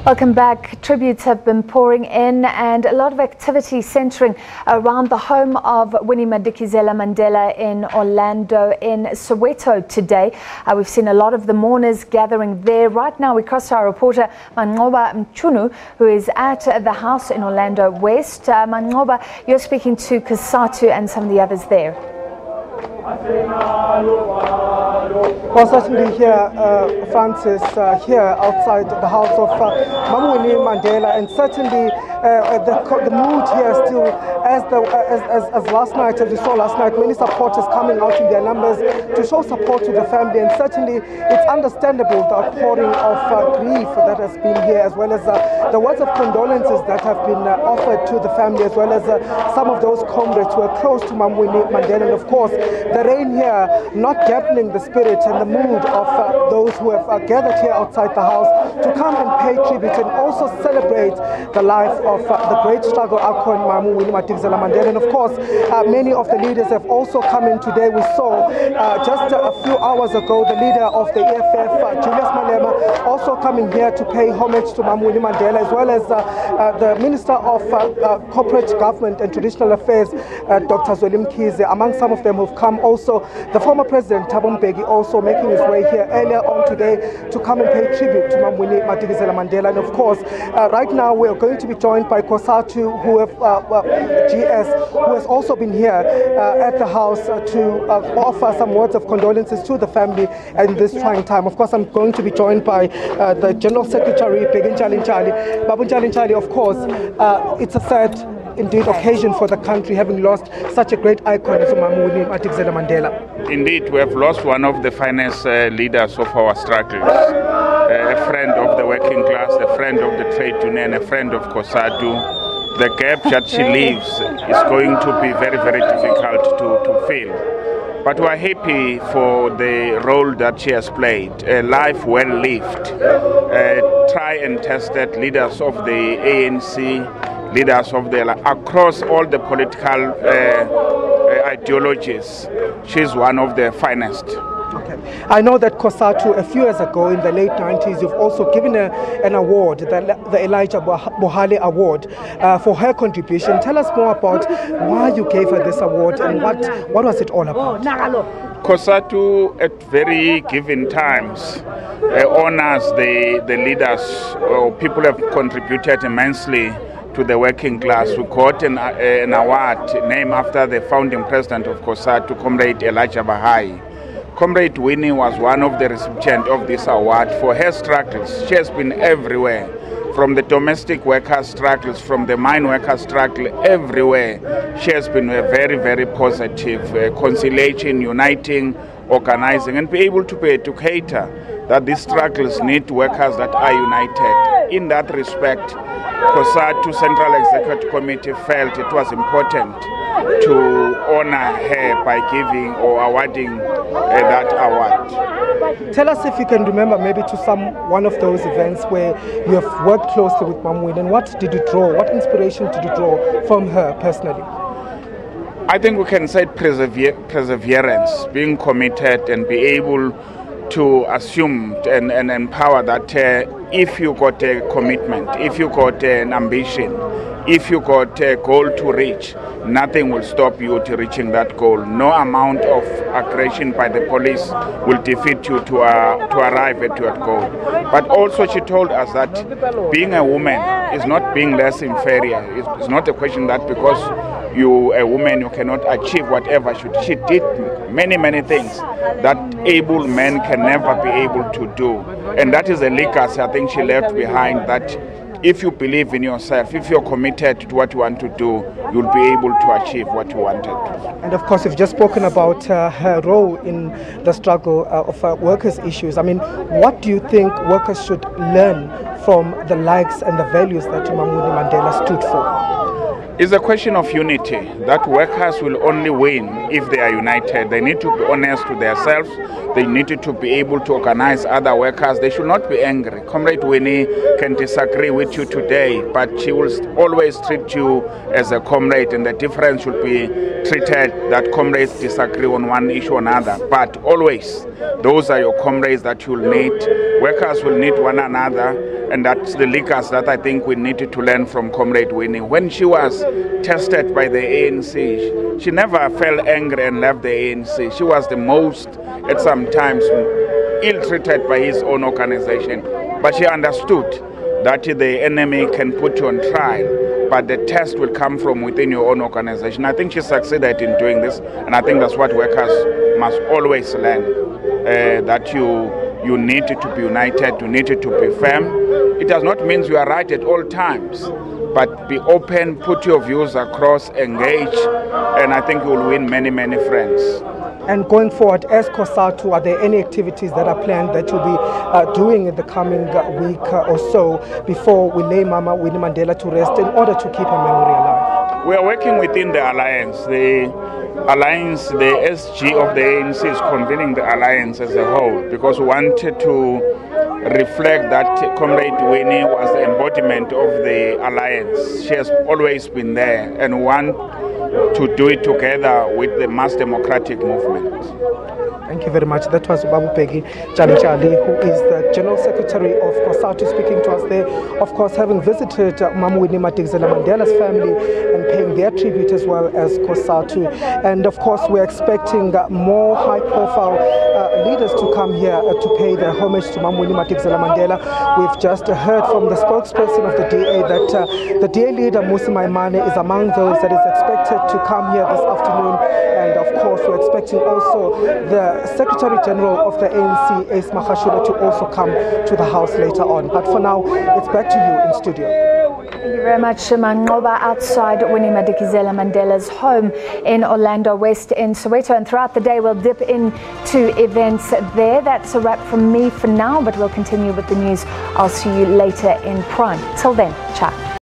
Welcome back. Tributes have been pouring in and a lot of activity centering around the home of Winnie Madikizela-Mandela in Orlando in Soweto today. We've seen a lot of the mourners gathering there. Right now we cross to our reporter Mam Winnie, who is at the house in Orlando West. Mam, you're speaking to Kasatu and some of the others there. Well, certainly here, Francis, here outside the house of Mam Winnie Mandela, and certainly the mood here still, as last night, as we saw last night, many supporters coming out in their numbers to show support to the family, and certainly it's understandable the outpouring of grief that has been here, as well as the words of condolences that have been offered to the family, as well as some of those comrades who are close to Mam Winnie Mandela, and of course the rain here not dampening the spirit and the mood of those who have gathered here outside the house to come and pay tribute and also celebrate the life of the great struggle icon Mam Winnie Madikizela-Mandela. And of course, many of the leaders have also come in today. We saw just a few hours ago the leader of the EFF, Julius Malema, also coming here to pay homage to Mam Winnie Mandela, as well as the Minister of Corporate Government and Traditional Affairs, Dr. Mkhize. Among some of them who've come, also the former president, Bheki, also making his way here earlier on today to come and pay tribute to Mam Winnie Madikizela-Mandela. And of course, right now we are going to be joined by Kosatu, who have GS, who has also been here at the house to offer some words of condolences to the family in this trying time. Of course, I'm going to be joined by the General Secretary, Bheki Ntshalintshali. Mam Ntshalintshali, of course, it's a sad indeed occasion for the country, having lost such a great icon as Mam Winnie Madikizela-Mandela. Indeed, we have lost one of the finest leaders of our struggles, a friend of the working class, a friend of the trade union, a friend of Kosatu. The gap that she leaves is going to be very, very difficult to fill. But we are happy for the role that she has played, a life well lived, try and tested leaders of the ANC, leaders of the across all the political ideologies. She's one of the finest. Okay. I know that Kosatu, a few years ago in the late 90s, you've also given her an award, the Elijah Bohale Award, for her contribution. Tell us more about why you gave her this award and what was it all about? Kosatu, at very given times, honors the leaders or people who have contributed immensely to the working class. We got an award named after the founding president of Kosatu, Comrade Elijah Bahai. Comrade Winnie was one of the recipients of this award for her struggles. She has been everywhere, from the domestic workers' struggles, from the mine workers' struggle, everywhere. She has been very, very positive, conciliating, uniting, organizing, and be able to be an educator that these struggles need workers that are united. In that respect, Kosatu Central Executive Committee felt it was important to honor her by giving or awarding that award. Tell us if you can remember maybe to one of those events where you have worked closely with Mam Winnie, and what did you draw, what inspiration did you draw from her personally? I think we can say perseverance, being committed and be able to assume and empower that if you got a commitment, if you got an ambition, if you got a goal to reach, nothing will stop you to reaching that goal. No amount of aggression by the police will defeat you to arrive at your goal. But also she told us that being a woman is not being less inferior. It's not a question that because you a woman you cannot achieve whatever. She did many, many things that able men can never be able to do. And that is a legacy I think she left behind, that if you believe in yourself, if you're committed to what you want to do, you'll be able to achieve what you wanted. And of course, you've just spoken about her role in the struggle of workers' issues. I mean, what do you think workers should learn from the likes and the values that Mam Winnie Mandela stood for? It's a question of unity, that workers will only win if they are united. They need to be honest to themselves. They need to be able to organize other workers. They should not be angry. Comrade Winnie can disagree with you today, but she will always treat you as a comrade, and the difference should be treated that comrades disagree on one issue or another. But always, those are your comrades that you'll need. Workers will need one another, And that's the liquors that I think we needed to learn from Comrade Winnie. When she was tested by the ANC, she never felt angry and left the ANC. She was the most, at some times, ill-treated by his own organization. But she understood that the enemy can put you on trial, but the test will come from within your own organization. I think she succeeded in doing this, and I think that's what workers must always learn, that you need to be united, you need to be firm. It does not mean you are right at all times, but be open, put your views across, engage, and I think you will win many, many friends. And going forward, as COSATU, are there any activities that are planned that you'll be doing in the coming week or so before we lay Mama Winnie Mandela to rest in order to keep her memory alive? We are working within the alliance. The alliance, the SG of the ANC is convening the alliance as a whole, because we wanted to reflect that Comrade Winnie was the embodiment of the alliance. She has always been there, and we want to do it together with the mass democratic movement. Thank you very much. That was Bheki Ntshalintshali, who is the General Secretary of COSATU, speaking to us there. Of course, having visited Mam Winnie Madikizela-Mandela's family and paying their tribute as well as COSATU. And of course, we're expecting more high-profile leaders to come here to pay their homage to Mam Winnie Madikizela-Mandela. We've just heard from the spokesperson of the DA that the DA leader, Musi Maimane, is among those that is expected to come here this afternoon. And of course, we're expecting also the Secretary General of the ANC, Ace Magashule, to also come to the house later on. But for now, it's back to you in studio. Thank you very much, Mangoba, outside Winnie Madikizela-Mandela's home in Orlando West in Soweto. And throughout the day, we'll dip into events there. That's a wrap from me for now, but we'll continue with the news. I'll see you later in Prime. Till then, ciao.